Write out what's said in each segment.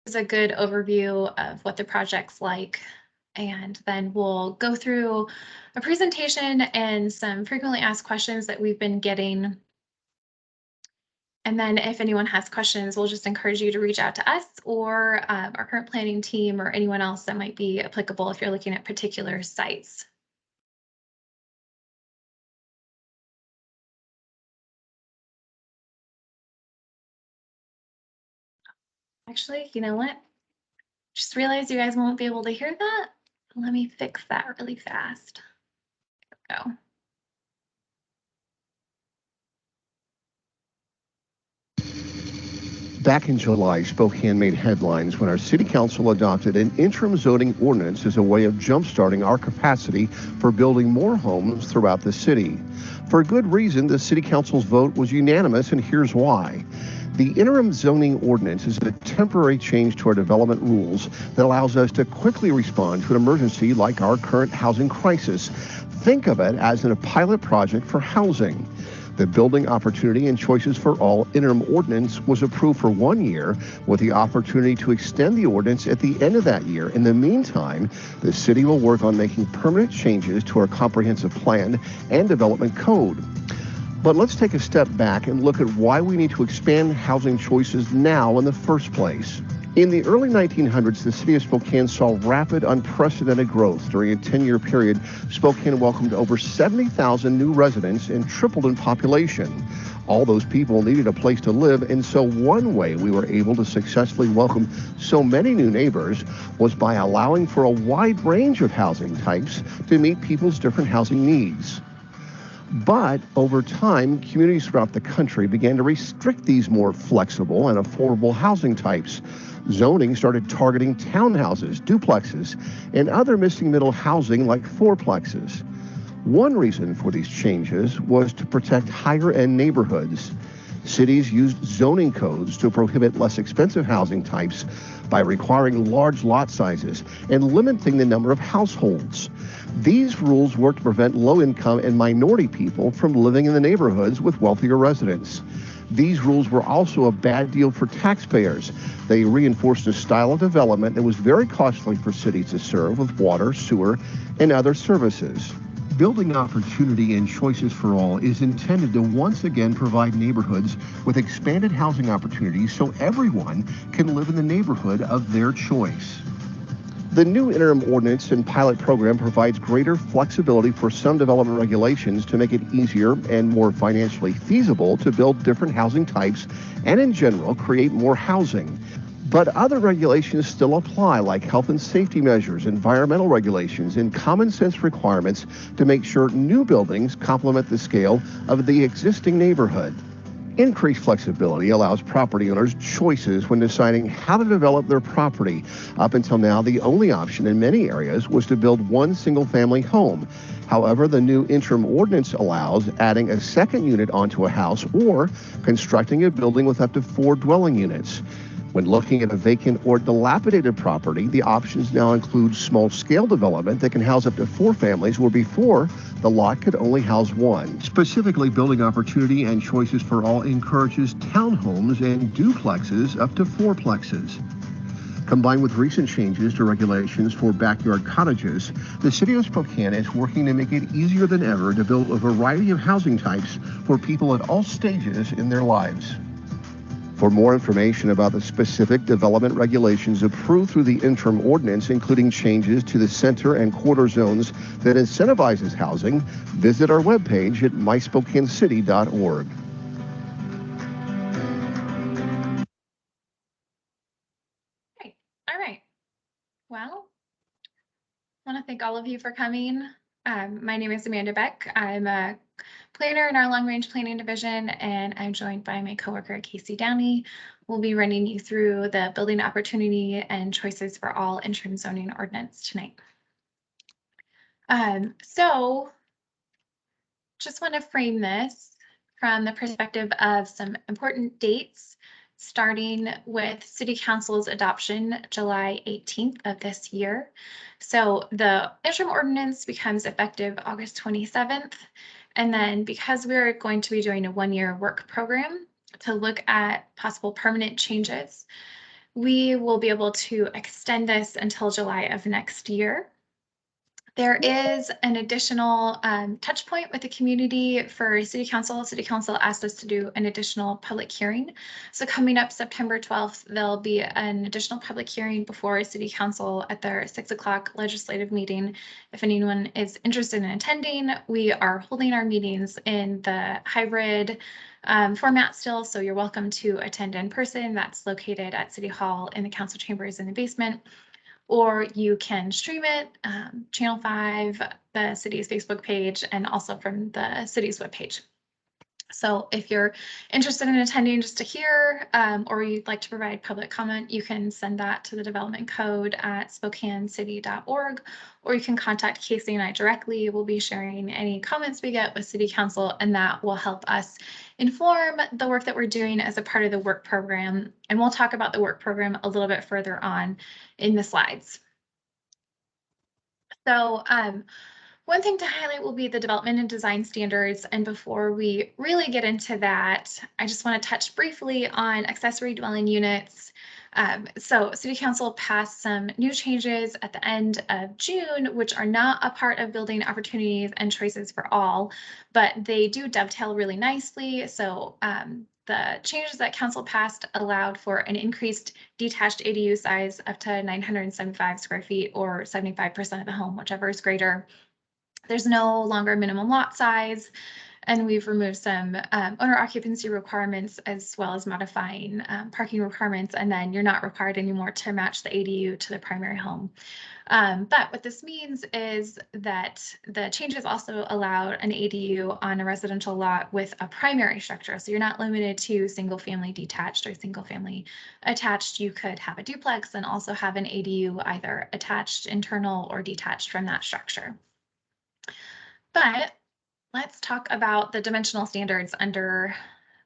is a good overview of what the project's like. And then we'll go through a presentation and some frequently asked questions that we've been getting. And then if anyone has questions, we'll just encourage you to reach out to us or our current planning team or anyone else that might be applicable if you're looking at particular sites. Actually, you know what? Just realized you guys won't be able to hear that. Let me fix that really fast. There we go. Back in July, Spokane made headlines when our city council adopted an interim zoning ordinance as a way of jumpstarting our capacity for building more homes throughout the city. For good reason, the city council's vote was unanimous, and here's why. The interim zoning ordinance is a temporary change to our development rules that allows us to quickly respond to an emergency like our current housing crisis. Think of it as a pilot project for housing. The Building Opportunity and Choices for All interim ordinance was approved for 1 year with the opportunity to extend the ordinance at the end of that year. In the meantime, the city will work on making permanent changes to our comprehensive plan and development code. But let's take a step back and look at why we need to expand housing choices now in the first place. In the early 1900s, the city of Spokane saw rapid, unprecedented growth. During a 10-year period, Spokane welcomed over 70,000 new residents and tripled in population. All those people needed a place to live, and so one way we were able to successfully welcome so many new neighbors was by allowing for a wide range of housing types to meet people's different housing needs. But over time, communities throughout the country began to restrict these more flexible and affordable housing types. Zoning started targeting townhouses, duplexes, and other missing middle housing like fourplexes. One reason for these changes was to protect higher-end neighborhoods. Cities used zoning codes to prohibit less expensive housing types by requiring large lot sizes and limiting the number of households. These rules worked to prevent low-income and minority people from living in the neighborhoods with wealthier residents. These rules were also a bad deal for taxpayers. They reinforced a style of development that was very costly for cities to serve with water, sewer, and other services. Building Opportunity and Choices for All is intended to once again provide neighborhoods with expanded housing opportunities so everyone can live in the neighborhood of their choice. The new interim ordinance and pilot program provides greater flexibility for some development regulations to make it easier and more financially feasible to build different housing types and, in general, create more housing. But other regulations still apply, like health and safety measures, environmental regulations, and common sense requirements to make sure new buildings complement the scale of the existing neighborhood. Increased flexibility allows property owners choices when deciding how to develop their property. Up until now, the only option in many areas was to build one single-family home. However, the new interim ordinance allows adding a second unit onto a house or constructing a building with up to 4 dwelling units. When looking at a vacant or dilapidated property, the options now include small-scale development that can house up to 4 families, where before, the lot could only house 1. Specifically, Building Opportunity and Choices for All encourages townhomes and duplexes up to 4plexes. Combined with recent changes to regulations for backyard cottages, the city of Spokane is working to make it easier than ever to build a variety of housing types for people at all stages in their lives. For more information about the specific development regulations approved through the interim ordinance, including changes to the center and quarter zones that incentivizes housing, visit our webpage at myspokanecity.org. Great. All right. Well, I want to thank all of you for coming. My name is Amanda Beck. I'm a planner in our Long Range Planning Division, and I'm joined by my coworker, Casey Downey. We'll be running you through the Building Opportunity and Choices for All interim zoning ordinance tonight. So just want to frame this from the perspective of some important dates, starting with City Council's adoption July 18th of this year. So the interim ordinance becomes effective August 27th. And then because we're going to be doing a 1-year work program to look at possible permanent changes, we will be able to extend this until July of next year. There is an additional touch point with the community for City Council. City Council asked us to do an additional public hearing. So coming up September 12th, there'll be an additional public hearing before City Council at their 6 o'clock legislative meeting. If anyone is interested in attending, we are holding our meetings in the hybrid format still, so you're welcome to attend in person. That's located at City Hall in the council chambers in the basement. Or you can stream it, Channel 5, the city's Facebook page, and also from the city's webpage. So if you're interested in attending just to hear, or you'd like to provide public comment, you can send that to the development code at SpokaneCity.org, or you can contact Casey and I directly. We'll be sharing any comments we get with City Council, and that will help us inform the work that we're doing as a part of the work program. And we'll talk about the work program a little bit further on in the slides. So one thing to highlight will be the development and design standards. And before we really get into that, I just want to touch briefly on accessory dwelling units. So City Council passed some new changes at the end of June, which are not a part of building opportunities and choices for all, but they do dovetail really nicely. So the changes that council passed allowed for an increased detached ADU size up to 975 square feet or 75% of the home, whichever is greater. There's no longer minimum lot size, and we've removed some owner occupancy requirements as well as modifying parking requirements, and then you're not required anymore to match the ADU to the primary home. But what this means is that the changes also allowed an ADU on a residential lot with a primary structure. So you're not limited to single family detached or single family attached. You could have a duplex and also have an ADU either attached, internal, or detached from that structure. But let's talk about the dimensional standards under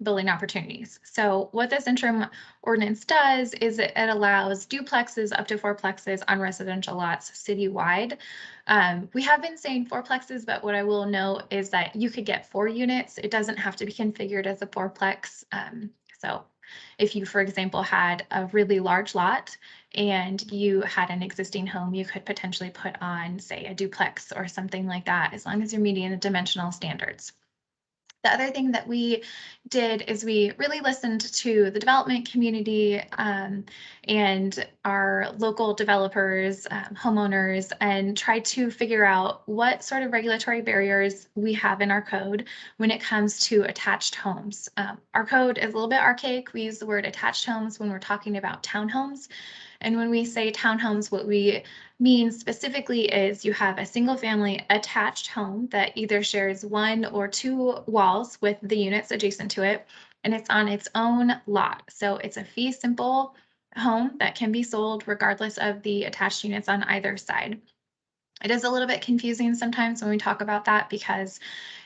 building opportunities. So what this interim ordinance does is it allows duplexes up to fourplexes on residential lots citywide. We have been saying fourplexes, but what I will note is that you could get 4 units. It doesn't have to be configured as a fourplex. So if you, for example, had a really large lot and you had an existing home, you could potentially put on, say, a duplex or something like that, as long as you're meeting the dimensional standards. The other thing that we did is we really listened to the development community and our local developers, homeowners, and tried to figure out what sort of regulatory barriers we have in our code when it comes to attached homes. Our code is a little bit archaic. We use the word attached homes when we're talking about townhomes. And when we say townhomes, what we mean specifically is you have a single family attached home that either shares 1 or 2 walls with the units adjacent to it, and it's on its own lot. So it's a fee simple home that can be sold regardless of the attached units on either side. It is a little bit confusing sometimes when we talk about that because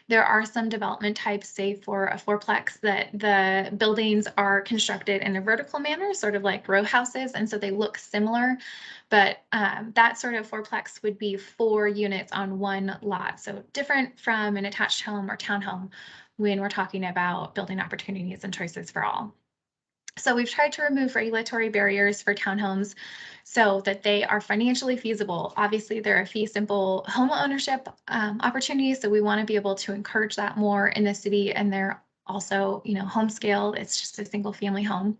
there are some development types, say for a fourplex, that the buildings are constructed in a vertical manner, sort of like row houses, and so they look similar. But that sort of fourplex would be 4 units on 1 lot, so different from an attached home or townhome when we're talking about building opportunities and choices for all. So we've tried to remove regulatory barriers for townhomes so that they are financially feasible. Obviously, they're a fee simple home ownership opportunity, so we want to be able to encourage that more in the city, and they're also, home scale. It's just a single family home.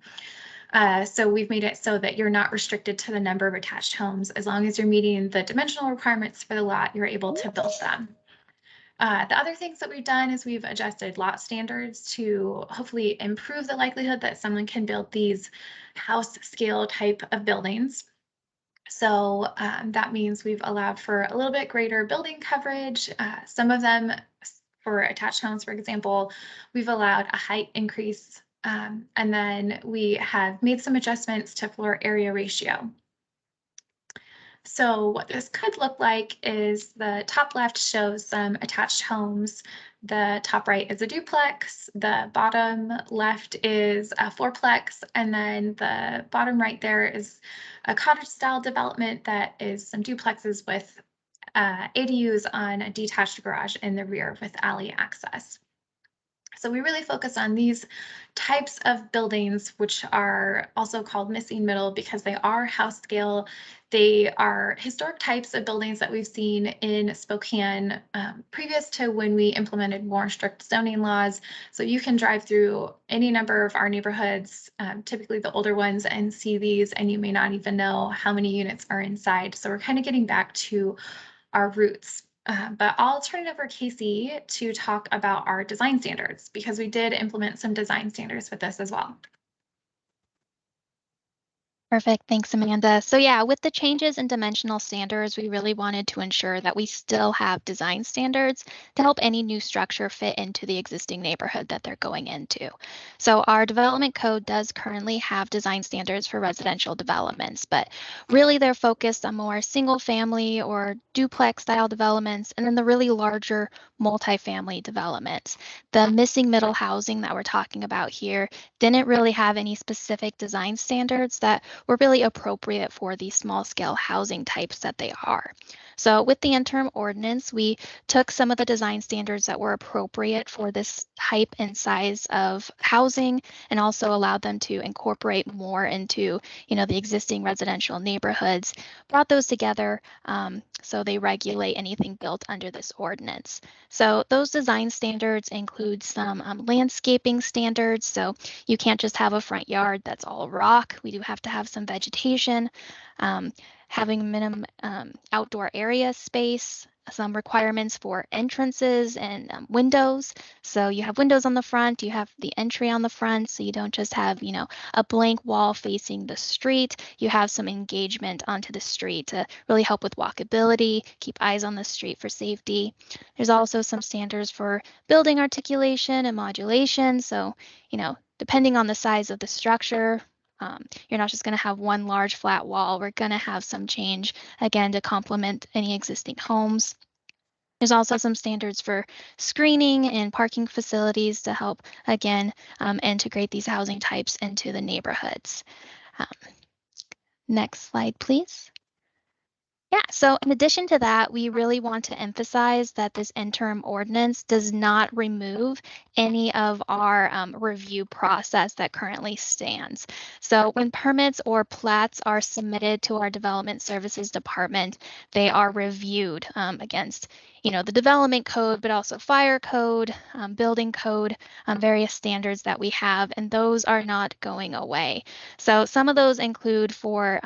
So we've made it so that you're not restricted to the number of attached homes. As long as you're meeting the dimensional requirements for the lot, you're able to build them. The other things that we've done is we've adjusted lot standards to hopefully improve the likelihood that someone can build these house scale type of buildings. So that means we've allowed for a little bit greater building coverage. Some of them, for attached homes, for example, we've allowed a height increase. And then we have made some adjustments to floor area ratio. So what this could look like is the top left shows some attached homes. The top right is a duplex. The bottom left is a fourplex. And then the bottom right there is a cottage style development that is some duplexes with ADUs on a detached garage in the rear with alley access. So we really focus on these types of buildings, which are also called missing middle because they are house scale. They are historic types of buildings that we've seen in Spokane previous to when we implemented more strict zoning laws. So you can drive through any number of our neighborhoods, typically the older ones, and see these, and you may not even know how many units are inside. So we're kind of getting back to our roots. But I'll turn it over to Casey to talk about our design standards because we did implement some design standards with this as well. Perfect. Thanks, Amanda. So yeah, with the changes in dimensional standards, we really wanted to ensure that we still have design standards to help any new structure fit into the existing neighborhood that they're going into. So our development code does currently have design standards for residential developments, but really they're focused on more single family or duplex style developments, and then the really larger multifamily developments. The missing middle housing that we're talking about here didn't really have any specific design standards that were really appropriate for these small scale housing types that they are. So with the interim ordinance, we took some of the design standards that were appropriate for this type and size of housing and also allowed them to incorporate more into, the existing residential neighborhoods, brought those together so they regulate anything built under this ordinance. So those design standards include some landscaping standards. So you can't just have a front yard that's all rock. We do have to have some vegetation, having minimum outdoor area space, some requirements for entrances and windows. So you have windows on the front, you have the entry on the front, so you don't just have, a blank wall facing the street. You have some engagement onto the street to really help with walkability, keep eyes on the street for safety. There's also some standards for building articulation and modulation. So, depending on the size of the structure, you're not just going to have one large flat wall. We're going to have some change, again, to complement any existing homes. There's also some standards for screening and parking facilities to help, again, integrate these housing types into the neighborhoods. Next slide, please. Yeah, so in addition to that, we really want to emphasize that this interim ordinance does not remove any of our review process that currently stands. So when permits or plats are submitted to our development services department, they are reviewed against the development code, but also fire code, building code, various standards that we have, and those are not going away. So some of those include for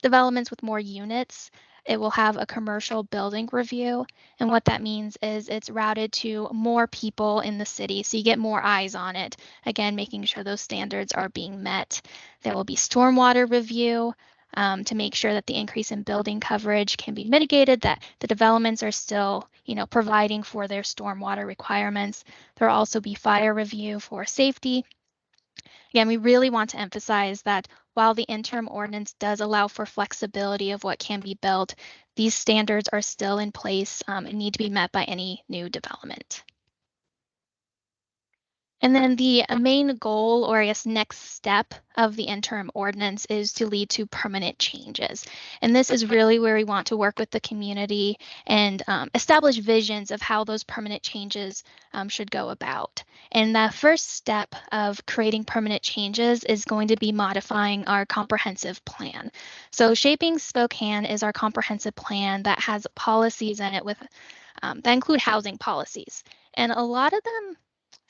developments with more units. It will have a commercial building review. And what that means is it's routed to more people in the city. So you get more eyes on it. Again, making sure those standards are being met. There will be stormwater review to make sure that the increase in building coverage can be mitigated, that the developments are still, providing for their stormwater requirements. There will also be fire review for safety. Again, we really want to emphasize that while the interim ordinance does allow for flexibility of what can be built, these standards are still in place and need to be met by any new development. And then the main goal, or I guess next step of the interim ordinance, is to lead to permanent changes. And this is really where we want to work with the community and establish visions of how those permanent changes should go about. And the first step of creating permanent changes is going to be modifying our comprehensive plan. So Shaping Spokane is our comprehensive plan that has policies in it with that include housing policies. And a lot of them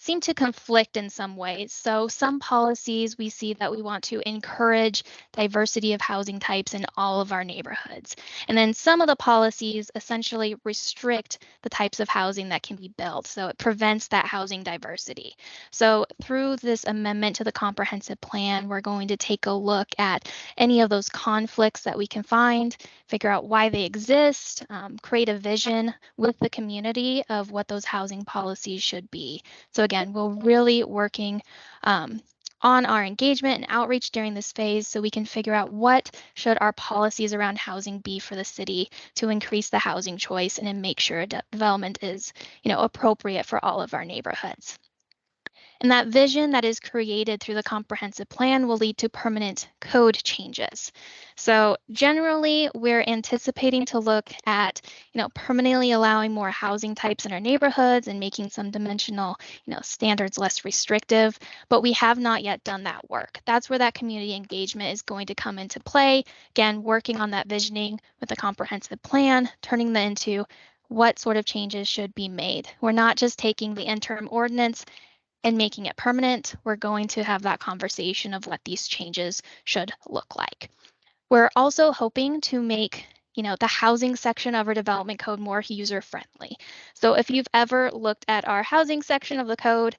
seem to conflict in some ways. So some policies we see that we want to encourage diversity of housing types in all of our neighborhoods. And then some of the policies essentially restrict the types of housing that can be built. So it prevents that housing diversity. So through this amendment to the comprehensive plan, we're going to take a look at any of those conflicts that we can find, figure out why they exist, create a vision with the community of what those housing policies should be. So again, we're really working on our engagement and outreach during this phase so we can figure out what should our policies around housing be for the city to increase the housing choice and then make sure development is, appropriate for all of our neighborhoods. And that vision that is created through the comprehensive plan will lead to permanent code changes. So generally, we're anticipating to look at, permanently allowing more housing types in our neighborhoods and making some dimensional, standards less restrictive, but we have not yet done that work. That's where that community engagement is going to come into play. Again, working on that visioning with a comprehensive plan, turning that into what sort of changes should be made. We're not just taking the interim ordinance and making it permanent. We're going to have that conversation of what these changes should look like. We're also hoping to make the housing section of our development code more user friendly. So if you've ever looked at our housing section of the code,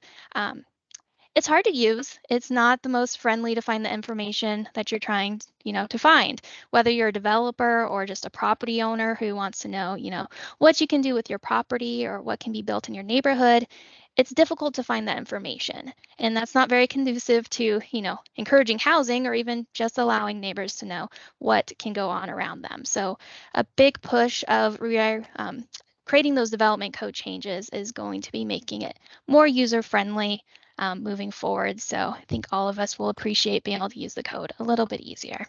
it's hard to use. It's not the most friendly to find the information that you're trying, to find, whether you're a developer or just a property owner who wants to know, what you can do with your property or what can be built in your neighborhood. It's difficult to find that information. And that's not very conducive to, encouraging housing or even just allowing neighbors to know what can go on around them. So a big push of creating those development code changes is going to be making it more user friendly moving forward. So I think all of us will appreciate being able to use the code a little bit easier.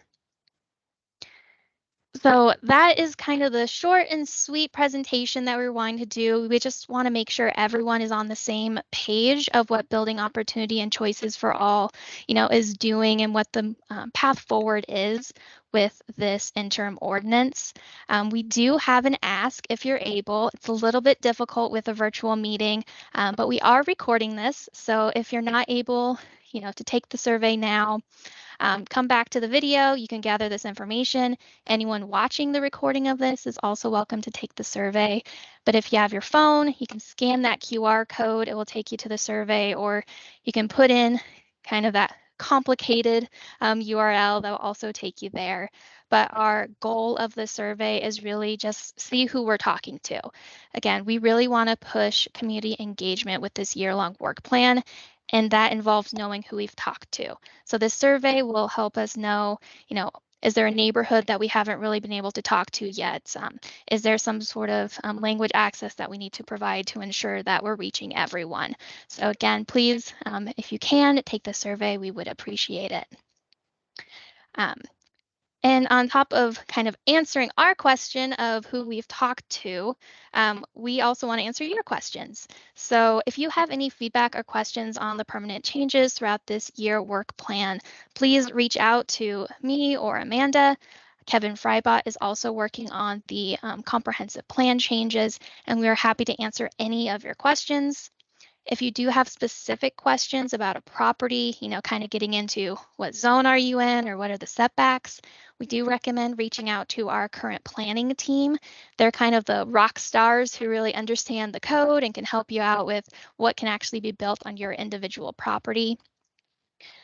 So that is kind of the short and sweet presentation that we're wanting to do. We just want to make sure everyone is on the same page of what building opportunity and choices for all, is doing and what the path forward is with this interim ordinance. We do have an ask if you're able. It's a little bit difficult with a virtual meeting, but we are recording this. So if you're not able, to take the survey now, come back to the video. You can gather this information. Anyone watching the recording of this is also welcome to take the survey. But if you have your phone, you can scan that QR code. It will take you to the survey, or you can put in kind of that complicated URL that will also take you there. But our goal of the survey is really just see who we're talking to. Again, we really want to push community engagement with this year-long work plan, and that involves knowing who we've talked to. So this survey will help us know, is there a neighborhood that we haven't really been able to talk to yet? Is there some sort of language access that we need to provide to ensure that we're reaching everyone? So again, please, if you can, take the survey. We would appreciate it. And on top of kind of answering our question of who we've talked to, we also want to answer your questions. So if you have any feedback or questions on the permanent changes throughout this year work plan, please reach out to me or Amanda. Kevin Freibot is also working on the comprehensive plan changes, and we are happy to answer any of your questions. If you do have specific questions about a property, kind of getting into what zone are you in or what are the setbacks, we do recommend reaching out to our current planning team. They're kind of the rock stars who really understand the code and can help you out with what can actually be built on your individual property.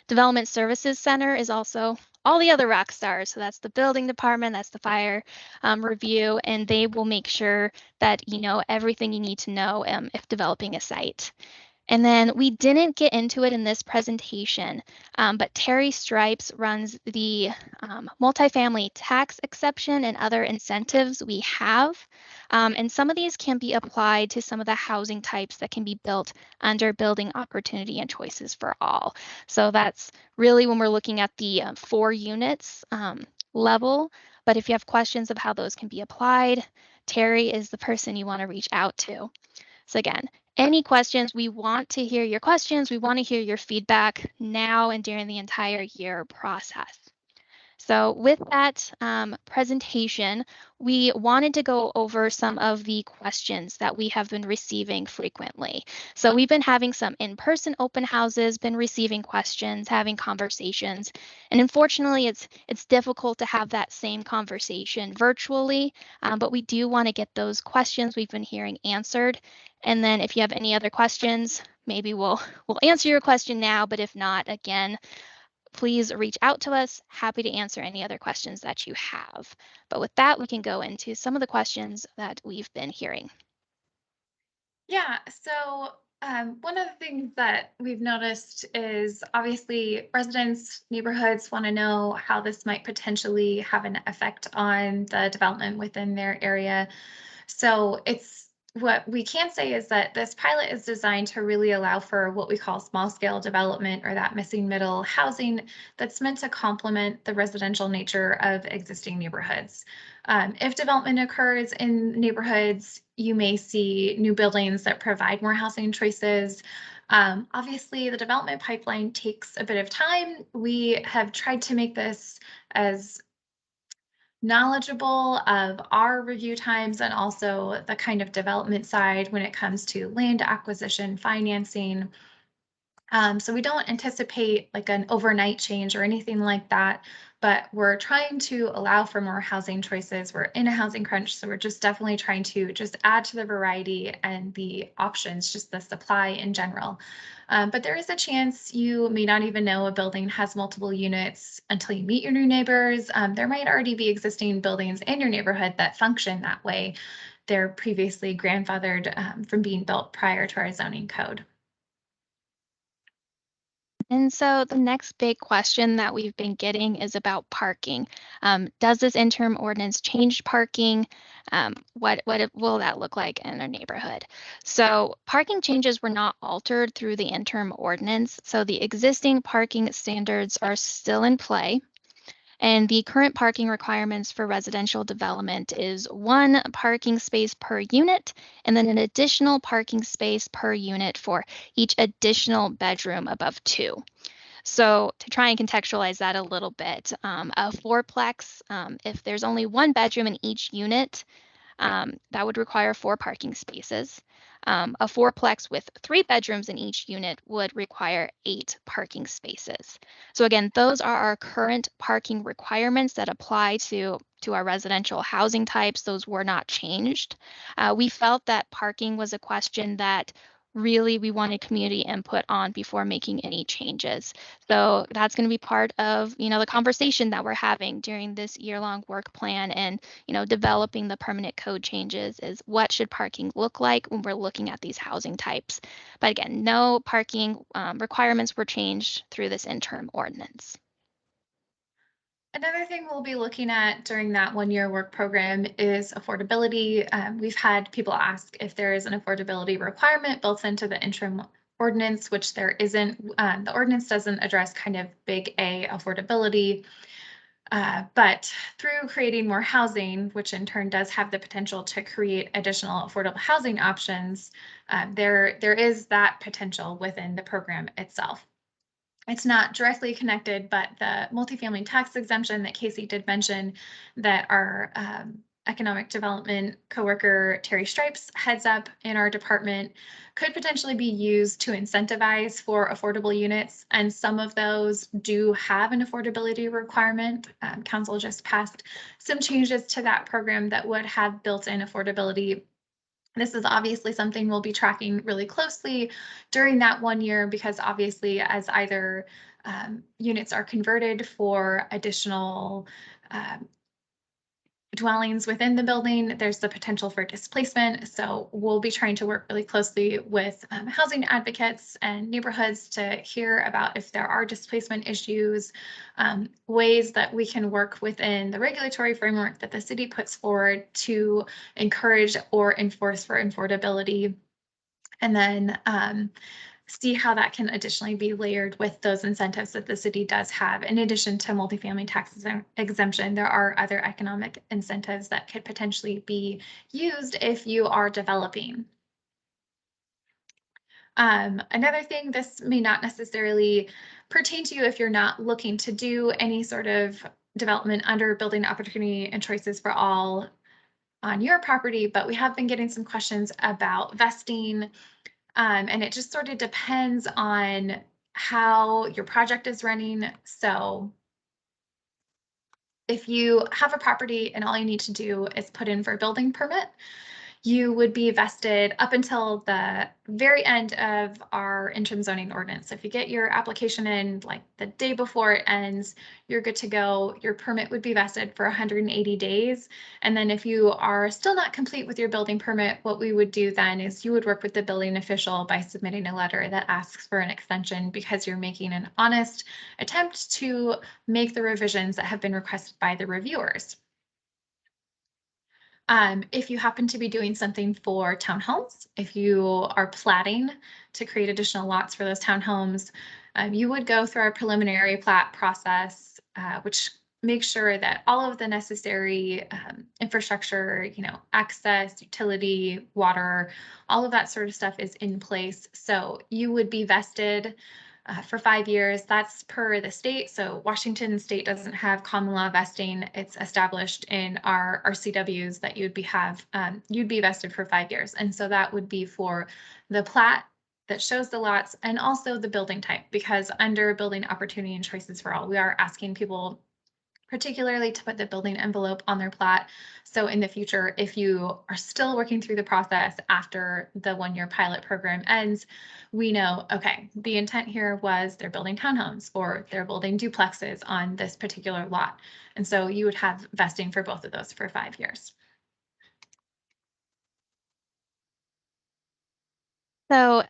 Development Services Center is also all the other rock stars. So that's the building department, that's the fire review, and they will make sure that you know everything you need to know if developing a site. And then we didn't get into it in this presentation, but Terry Stripes runs the multifamily tax exception and other incentives we have. And some of these can be applied to some of the housing types that can be built under building opportunity and choices for all. So that's really when we're looking at the 4 units level. But if you have questions of how those can be applied, Terry is the person you want to reach out to. So again, any questions, we want to hear your questions. We want to hear your feedback now and during the entire year process. So with that presentation, we wanted to go over some of the questions that we have been receiving frequently. So we've been having some in-person open houses, been receiving questions, having conversations, and unfortunately it's difficult to have that same conversation virtually, but we do want to get those questions we've been hearing answered. And then if you have any other questions, maybe we'll answer your question now, but if not, again, please reach out to us. Happy to answer any other questions that you have. But with that, we can go into some of the questions that we've been hearing. Yeah, so one of the things that we've noticed is obviously residents, neighborhoods want to know how this might potentially have an effect on the development within their area. So it's what we can say is that this pilot is designed to really allow for what we call small scale development, or that missing middle housing that's meant to complement the residential nature of existing neighborhoods. If development occurs in neighborhoods, you may see new buildings that provide more housing choices. Obviously, the development pipeline takes a bit of time. We have tried to make this as knowledgeable of our review times and also the kind of development side when it comes to land acquisition, financing. So we don't anticipate like an overnight change or anything like that, but we're trying to allow for more housing choices. We're in a housing crunch, so we're just definitely trying to just add to the variety and the options, just the supply in general. But there is a chance you may not even know a building has multiple units until you meet your new neighbors. There might already be existing buildings in your neighborhood that function that way. They're previously grandfathered from being built prior to our zoning code. And so the next big question that we've been getting is about parking. Does this interim ordinance change parking? Will that look like in a neighborhood? So parking changes were not altered through the interim ordinance. So the existing parking standards are still in play. And the current parking requirements for residential development is 1 parking space per unit, and then an additional parking space per unit for each additional bedroom above 2. So to try and contextualize that a little bit, a fourplex, if there's only 1 bedroom in each unit, that would require 4 parking spaces. A fourplex with 3 bedrooms in each unit would require 8 parking spaces. So again, those are our current parking requirements that apply to our residential housing types. Those were not changed. We felt that parking was a question that really we wanted community input on before making any changes. So that's going to be part of, the conversation that we're having during this year-long work plan and, developing the permanent code changes is what should parking look like when we're looking at these housing types. But again, no parking requirements were changed through this interim ordinance. Another thing we'll be looking at during that 1-year work program is affordability. We've had people ask if there is an affordability requirement built into the interim ordinance, which there isn't. The ordinance doesn't address kind of big A affordability. But through creating more housing, which in turn does have the potential to create additional affordable housing options, there is that potential within the program itself. It's not directly connected, but the multifamily tax exemption that Casey did mention that our economic development coworker Terry Stripes heads up in our department could potentially be used to incentivize for affordable units. And some of those do have an affordability requirement. Council just passed some changes to that program that would have built-in affordability. This is obviously something we'll be tracking really closely during that 1 year, because obviously as either units are converted for additional dwellings within the building, there's the potential for displacement. So we'll be trying to work really closely with housing advocates and neighborhoods to hear about if there are displacement issues, ways that we can work within the regulatory framework that the city puts forward to encourage or enforce for affordability. And then see how that can additionally be layered with those incentives that the city does have. In addition to multifamily tax exemption, there are other economic incentives that could potentially be used if you are developing. Another thing, this may not necessarily pertain to you if you're not looking to do any sort of development under building opportunity and choices for all on your property, but we have been getting some questions about vesting. And it just sort of depends on how your project is running. So if you have a property and all you need to do is put in for a building permit, you would be vested up until the very end of our interim zoning ordinance. If you get your application in like the day before it ends, you're good to go. Your permit would be vested for 180 days. And then if you are still not complete with your building permit, what we would do then is you would work with the building official by submitting a letter that asks for an extension, because you're making an honest attempt to make the revisions that have been requested by the reviewers. If you happen to be doing something for townhomes, if you are platting to create additional lots for those townhomes, you would go through our preliminary plat process, which makes sure that all of the necessary infrastructure, access, utility, water, all of that sort of stuff is in place. So you would be vested for 5 years. That's per the state. So Washington state doesn't have common law vesting. It's established in our CWs that you'd be vested for 5 years. And so that would be for the plat that shows the lots and also the building type, because under building opportunity and choices for all, we are asking people particularly to put the building envelope on their plat. So in the future, if you are still working through the process after the 1-year pilot program ends, we know, okay, the intent here was they're building townhomes or they're building duplexes on this particular lot. And so you would have vesting for both of those for 5 years. So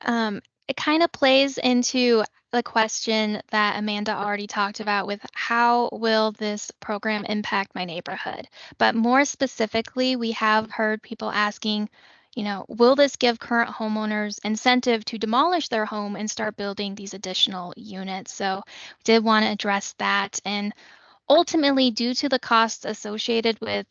it kind of plays into the question that Amanda already talked about with how will this program impact my neighborhood? But more specifically, we have heard people asking, will this give current homeowners incentive to demolish their home and start building these additional units? So we did want to address that. And ultimately, due to the costs associated with,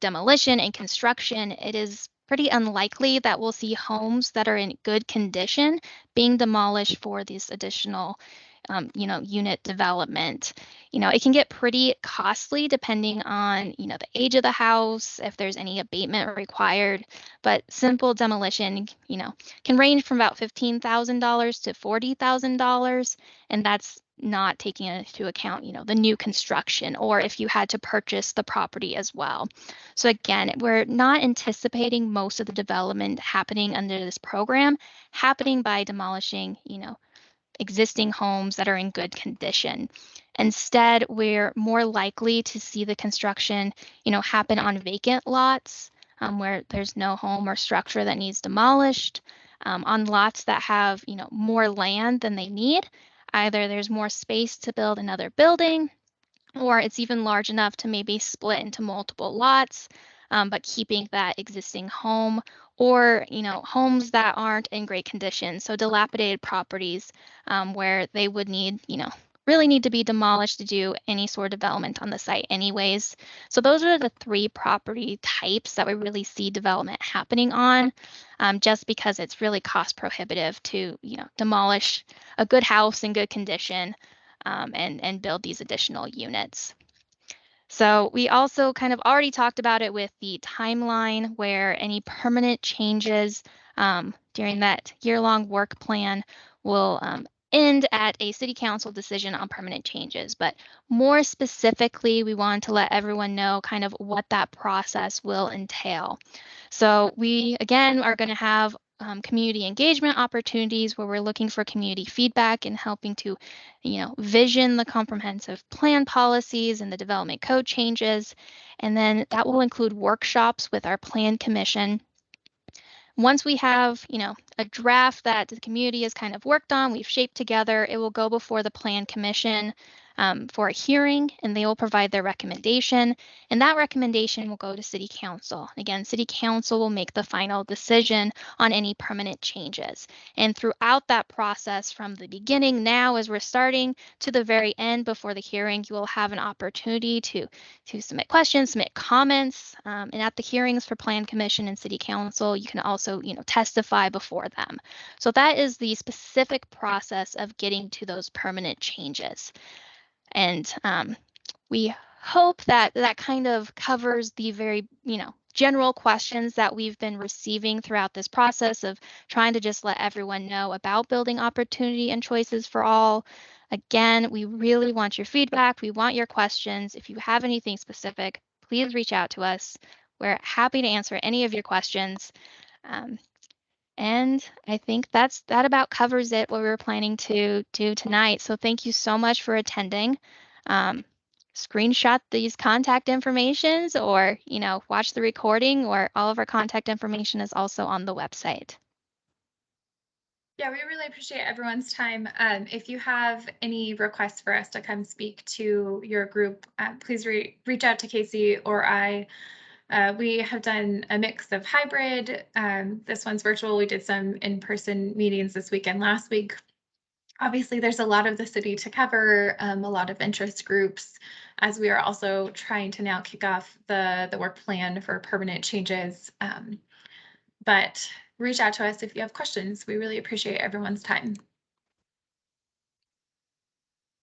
demolition and construction, it is pretty unlikely that we'll see homes that are in good condition being demolished for these additional, unit development. It can get pretty costly depending on, the age of the house, if there's any abatement required. But simple demolition, can range from about $15,000 to $40,000, and that's not taking into account, the new construction or if you had to purchase the property as well. So again, we're not anticipating most of the development happening under this program happening by demolishing, existing homes that are in good condition. Instead, we're more likely to see the construction, happen on vacant lots where there's no home or structure that needs demolished, on lots that have, more land than they need. Either there's more space to build another building, or it's even large enough to maybe split into multiple lots, but keeping that existing home, or homes that aren't in great condition. So dilapidated properties where they would need, really need to be demolished to do any sort of development on the site anyways. So those are the 3 property types that we really see development happening on, just because it's really cost prohibitive to, demolish a good house in good condition and build these additional units. So we also kind of already talked about it with the timeline where any permanent changes during that year-long work plan will end at a city council decision on permanent changes. But more specifically, we want to let everyone know kind of what that process will entail. So we, again, are going to have community engagement opportunities where we're looking for community feedback and helping to, vision the comprehensive plan policies and the development code changes. And then that will include workshops with our plan commission. Once we have, a draft that the community has kind of worked on, we've shaped together, it will go before the plan commission for a hearing, and they will provide their recommendation. And that recommendation will go to city council. Again, city council will make the final decision on any permanent changes. And throughout that process, from the beginning now as we're starting to the very end before the hearing, you will have an opportunity to submit questions, submit comments. And at the hearings for plan commission and city council, you can also, testify before them. So that is the specific process of getting to those permanent changes. And we hope that that kind of covers the very, general questions that we've been receiving throughout this process of trying to just let everyone know about building opportunity and choices for all. Again, we really want your feedback. We want your questions. If you have anything specific, please reach out to us. We're happy to answer any of your questions. And I think that about covers it, what we were planning to do tonight. So thank you so much for attending. Screenshot these contact informations or, watch the recording, or all of our contact information is also on the website. Yeah, we really appreciate everyone's time. If you have any requests for us to come speak to your group, please reach out to Casey or I. We have done a mix of hybrid. This one's virtual. We did some in-person meetings this week and last week. Obviously, there's a lot of the city to cover, a lot of interest groups, as we are also trying to now kick off the work plan for permanent changes. But reach out to us if you have questions. We really appreciate everyone's time.